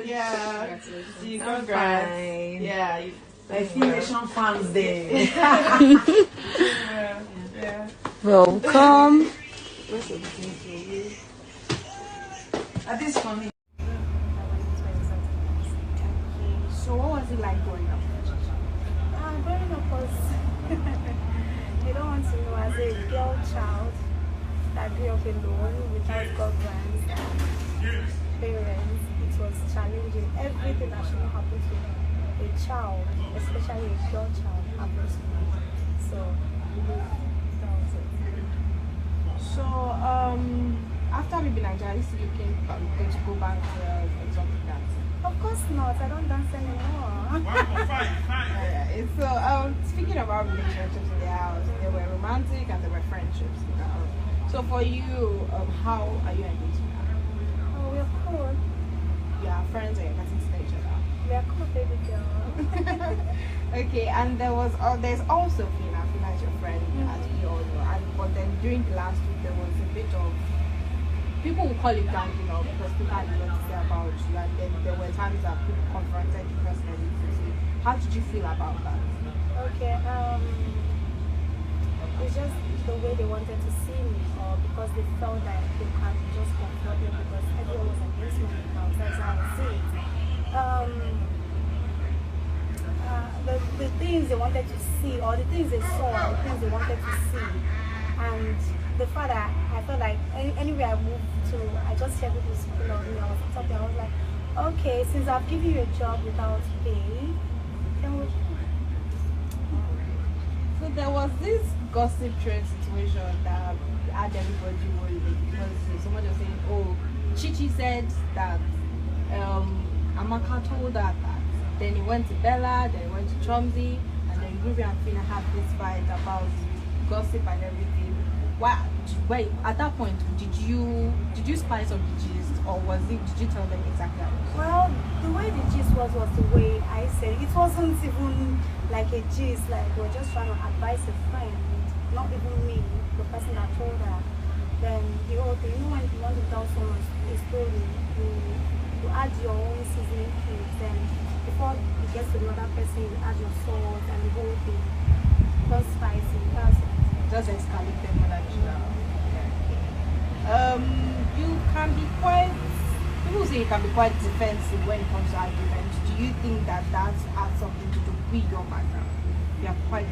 Yeah. You got fine. Yeah. Like nation fans there. Yeah. Welcome. That is funny. So what was it like growing up? Growing up was, you don't want to know, as a girl child that grew up alone without governance and parents, it was challenging. Everything that should not happen to a child, especially a girl child, happens to me. So, that was it. So after leaving Nigeria, you came going to go back to exotic dancing. Of course not, I don't dance anymore. So speaking about relationships in the house, there were romantic and there were friendships in the house. So for you, how are you engaged now? Oh, we're cool. You are friends or you're getting to know each other? We're cool, baby girl. Okay, and there's also Phina. Phina is your friend, as we all know. But then during the last week, there was a bit of, people will call it ganging up because people had a lot to say about you, and then there were times that people confronted you personally. How did you feel about that? Okay, it's just the way they wanted to see me, or because they felt that they can just confront me because everyone was against me in the house. That's how I see it. The things they wanted to see, or the things they saw, and the things they wanted to see, and the fact that I felt like anywhere I moved to, I just hear people speaking of me or something. I was like, okay, since I've given you a job without pay, then we'll. So there was this gossip train situation that had everybody worried because someone was saying, oh, Chichi said that Amaka told her that. Then he went to Bella, then he went to Chomzi, and then GROOPHY and PHYNA had this fight about gossip and everything. Wait, at that point, did you spice up the gist, or did you tell them exactly how it was? Well, the way the gist was the way I said it. It wasn't even like a gist, like we're just trying to advise a friend, not even me, the person that told her. Then the whole thing, you know, when you want to tell someone a story, you add your own seasoning cubes, then before it gets to the other person, you add your salt and the whole thing. Just spicy, just escalate them more than you can be quite, people say you can be quite defensive when it comes to arguments. Do you think that has something to do with your background? You are quick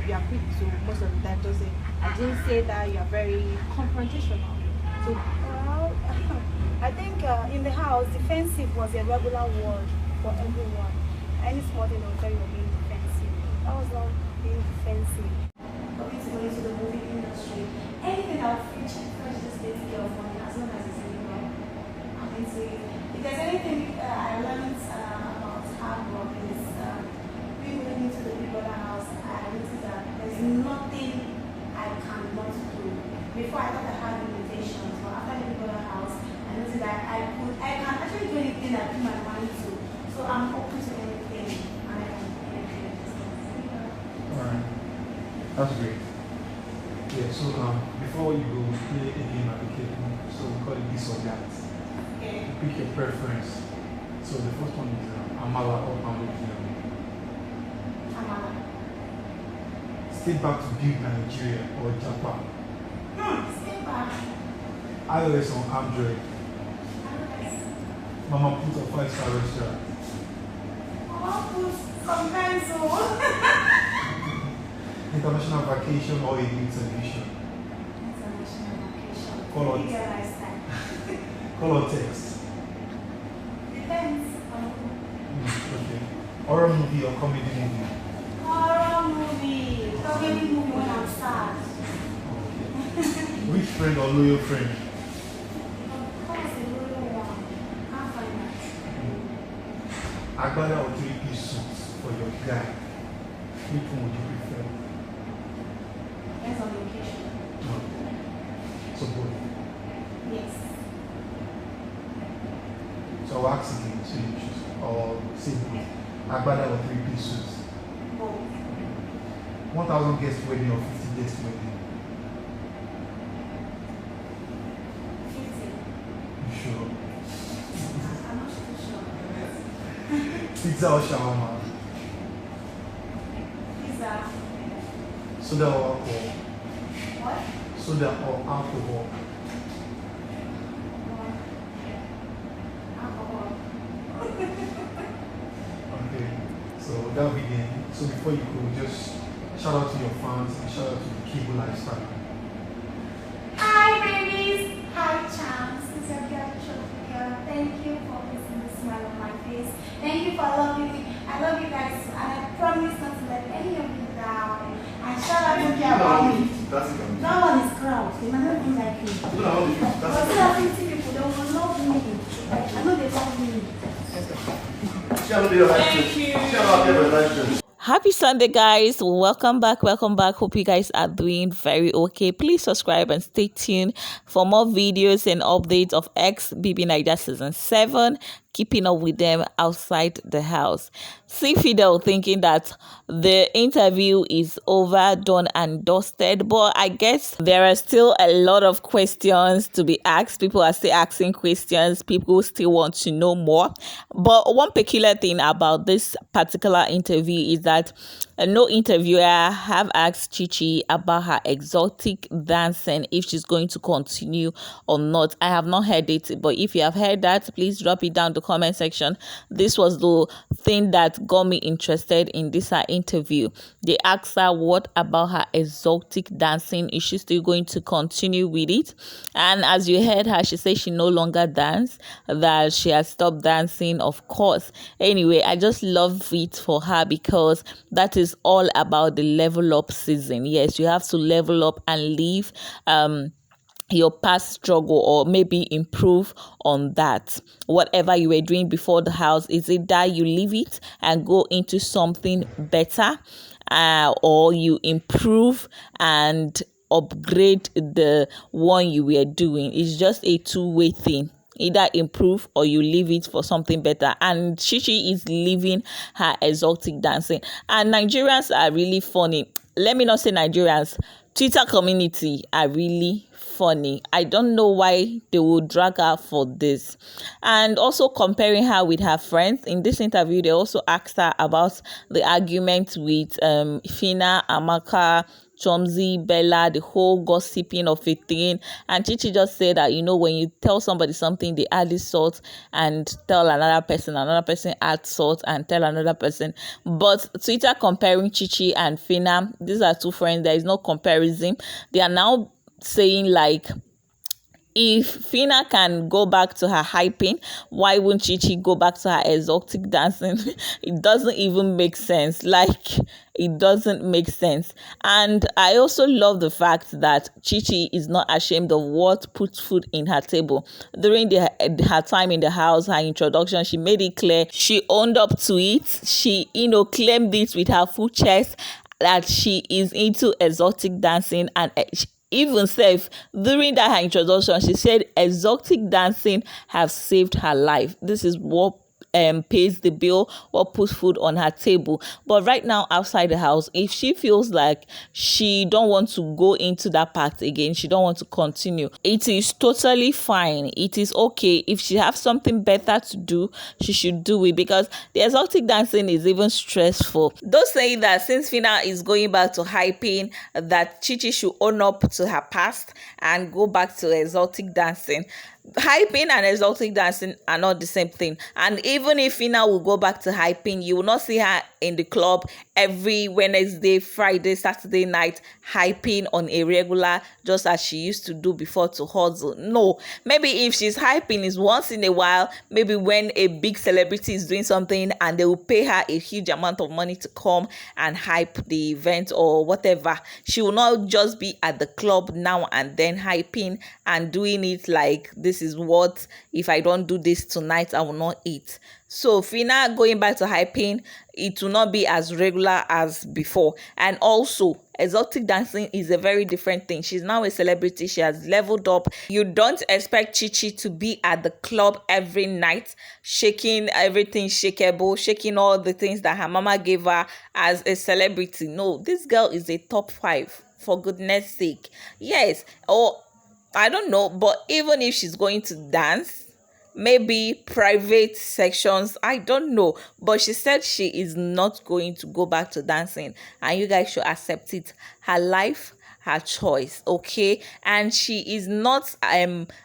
to most of the time to say, I didn't say that. You are very confrontational. So well, I think in the house, defensive was a regular word for everyone. Any small thing will tell you being defensive. That was not being defensive. Coming to go into the movie industry, anything that will feature this lady girl for me, as long as it's in well, I'm into it. If there's anything I learned about hard work is being willing into the Big Brother house, I noticed that there's nothing I cannot do. Before I thought I had limitations, but after the Big Brother house, I noticed that I can actually do anything I put my mind to. So I'm open to anything, and I can do anything. Alright, that's great. Yeah, so before you go play a game at the cake, so we call it this or that. Okay. You pick your preference. So the first one is Amala or Pamukino. Amala. Stay back to build Nigeria or Japan. Stay back. iOS on Android. Mama put a 5-star restaurant. Mama put sometimes so. International vacation or a new television. International vacation. Call or text. Depends. Okay. Horror movie or comedy movie? Horror movie. Comedy movie when I'm sad. Okay. Rich friend or loyal friend? Of course, the loyal one. Can't find that. Agbada or 3-piece suits for your guy? Which one would you prefer? Depends on location. So both. Yes. So I'll ask again, so you choose. Or say both. Agbada or 3-piece suits? Both. 1,000 guest wedding or 50 guest wedding? 50. You sure? I'm not too Pizza or shawarma? Pizza. Soda or alcohol? What? Soda or alcohol? Alcohol. Okay, so that'll be the end. So before you go, just shout out to your fans and shout out to the cable lifestyle. Hi babies! Hi champs! It's your girl Sophia. Thank you for putting the smile on my face. Thank you for loving me. I love you guys and I promise not to let any of you down. And shout out to care about me. No one is crowd. They might not be like me. But still 50 people, they will love me. I know they love me. Thank you. Happy Sunday, guys. Welcome back. Hope you guys are doing very okay. Please subscribe and stay tuned for more videos and updates of BB Niger season 7, keeping up with them outside the house. See Fidel thinking that the interview is over, done and dusted, but I guess there are still a lot of questions to be asked. People are still asking questions. People still want to know more. But one peculiar thing about this particular interview is that no interviewer have asked Chichi about her exotic dancing, if she's going to continue or not. I have not heard it, but if you have heard that, please drop it down in the comment section. This was the thing that got me interested in this her interview. They asked her what about her exotic dancing, is she still going to continue with it? And as you heard her, she said she no longer dance, that she has stopped dancing, of course. Anyway, I just love it for her because that is all about the level up season. Yes, you have to level up and leave your past struggle, or maybe improve on that. Whatever you were doing before the house, is it that you leave it and go into something better, or you improve and upgrade the one you were doing? It's just a two-way thing. Either improve or you leave it for something better. And Chichi is leaving her exotic dancing. And Nigerians are really funny. Let me not say Nigerians. Twitter community are really funny. I don't know why they would drag her for this. And also comparing her with her friends. In this interview, they also asked her about the argument with PHYNA, Amaka, Chomzi, Bella, the whole gossiping of a thing. And Chichi just said that, you know, when you tell somebody something, they add this salt and tell another person adds salt and tell another person. But Twitter comparing Chichi and PHYNA, these are two friends, there is no comparison. They are now saying like, if PHYNA can go back to her hyping, why won't Chichi go back to her exotic dancing? It doesn't even make sense. Like, it doesn't make sense. And I also love the fact that Chichi is not ashamed of what puts food in her table. During her time in the house, her introduction, she made it clear. She owned up to it. She, claimed it with her full chest that she is into exotic dancing. And even safe during that her introduction, she said exotic dancing have saved her life. This is what pays the bill, what puts food on her table. But right now outside the house, if she feels like she don't want to go into that path again, she don't want to continue, it is totally fine. It is okay. If she has something better to do, she should do it, because the exotic dancing is even stressful. Those saying that since PHYNA is going back to hyping, that Chichi should own up to her past and go back to exotic dancing. Hyping and exotic dancing are not the same thing. And even if PHYNA will go back to hyping, you will not see her in the club every Wednesday, Friday, Saturday night hyping on a regular, just as she used to do before to hustle. No, maybe if she's hyping is once in a while, maybe when a big celebrity is doing something and they will pay her a huge amount of money to come and hype the event or whatever. She will not just be at the club now and then hyping and doing it like, this is what, if I don't do this tonight, I will not eat. So PHYNA going back to hyping, it will not be as regular as before. And also, exotic dancing is a very different thing. She's now a celebrity. She has leveled up. You don't expect Chichi to be at the club every night, shaking everything shakeable, shaking all the things that her mama gave her as a celebrity. No, this girl is a top 5, for goodness sake. Yes, or I don't know, but even if she's going to dance, maybe private sections, I don't know, but she said she is not going to go back to dancing, and you guys should accept it. Her life, her choice, okay? And she is not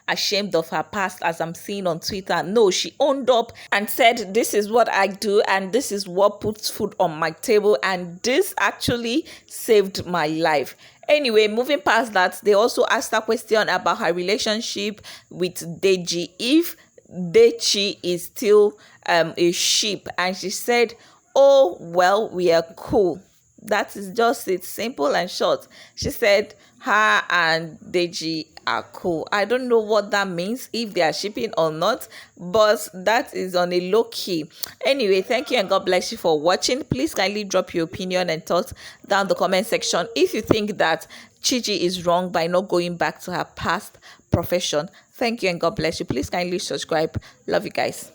ashamed of her past, as I'm seeing on Twitter. No, she owned up and said, this is what I do, and this is what puts food on my table, and this actually saved my life. Anyway, moving past that, they also asked a question about her relationship with DECHI, if DECHI is still a sheep, and she said, oh well, we are cool. That is just it, simple and short. She said her and DECHI are cool. I don't know what that means, if they are shipping or not, but that is on a low key. Anyway, thank you and God bless you for watching. Please kindly drop your opinion and thoughts down the comment section. If you think that Chichi is wrong by not going back to her past profession, thank you and God bless you. Please kindly subscribe. Love you guys.